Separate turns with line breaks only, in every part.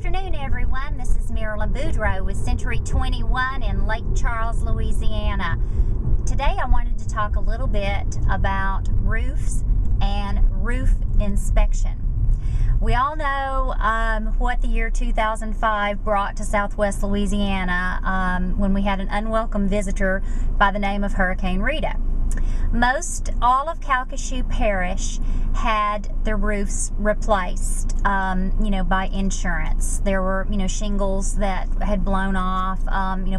afternoon, everyone. This is Marilyn Boudreau with Century 21 in Lake Charles, Louisiana. Today I wanted to talk a little bit about roofs and roof inspection. We all know what the year 2005 brought to Southwest Louisiana when we had an unwelcome visitor by the name of Hurricane Rita. Most all of Calcasieu Parish had their roofs replaced, by insurance. There were, shingles that had blown off.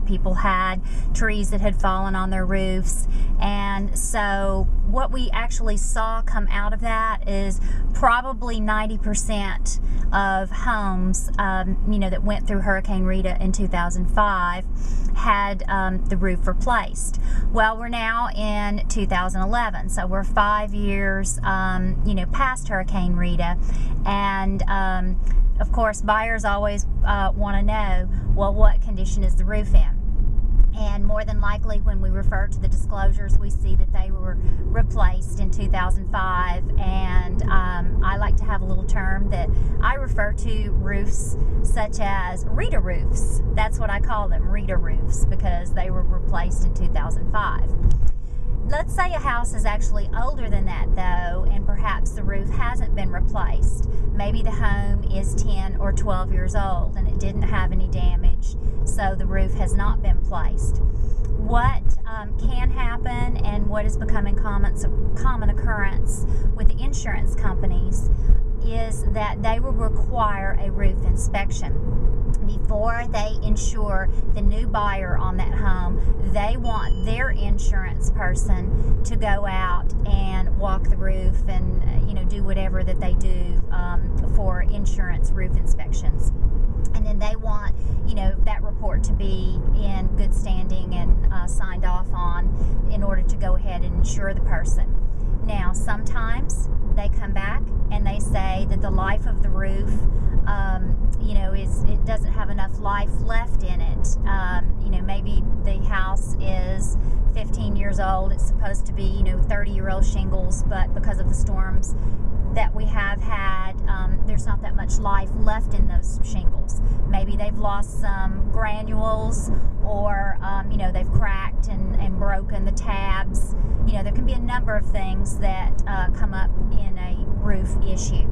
People had trees that had fallen on their roofs, and so what we actually saw come out of that is probably 90% of homes, that went through Hurricane Rita in 2005 had the roof replaced. Well, we're now in 2011, so we're 5 years, past Hurricane Rita, and of course, buyers always want to know, well, what condition is the roof in? And more than likely, when we refer to the disclosures, we see that they were replaced in 2005. And I like to have a little term that I refer to roofs such as Rita Roofs. That's what I call them, Rita Roofs, because they were replaced in 2005. Let's say a house is actually older than that, though, and perhaps the roof hasn't been replaced. Maybe the home is 10 or 12 years old and it didn't have any damage, so the roof has not been placed. What can happen, and what is becoming common occurrence with the insurance companies, is that they will require a roof inspection. Before they insure the new buyer on that home, they want their insurance person to go out and walk the roof and do whatever that they do for insurance roof inspections. And then they want that report to be in good standing and signed off on in order to go ahead and insure the person. Now, sometimes they come back and they say that the life of the roof, it doesn't have enough life left in it. Maybe the house is 15 years old. It's supposed to be, 30-year-old shingles, but because of the storms that we have had, there's not that much life left in those shingles. Maybe they've lost some granules, or they've cracked and broken the tabs. There can be a number of things that come up in a roof issue.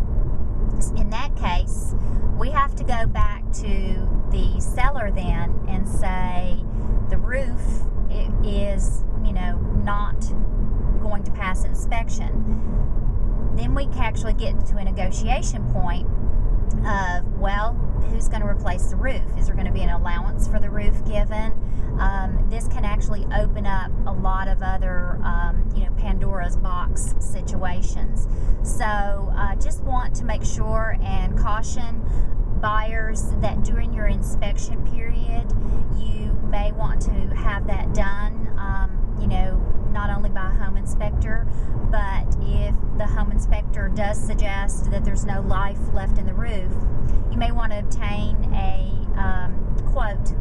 In that case, we have to go back to the seller then and say the roof is not going to pass inspection. Then we can actually get to a negotiation point of, well, who's going to replace the roof? Is there going to be an allowance for the roof given? This can actually open up a lot of other, Pandora's box situations. So just want to make sure and caution buyers that during your inspection period, you may want to have that done, not only by a home inspector, but if the home inspector does suggest that there's no life left in the roof, you may want to obtain a quote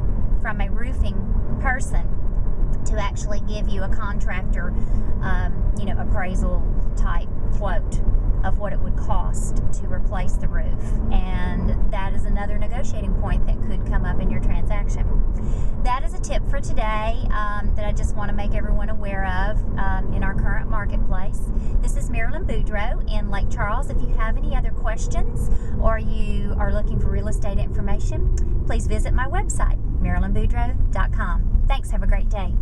from a roofing person to actually give you a contractor, appraisal type quote of what it would cost to replace the roof. And that is another negotiating point that could come up in your transaction. That is a tip for today that I just want to make everyone aware of in our current marketplace. This is Marilyn Boudreau in Lake Charles. If you have any other questions or you are looking for real estate information, please visit my website, marilynboudreau.com. Thanks. Have a great day.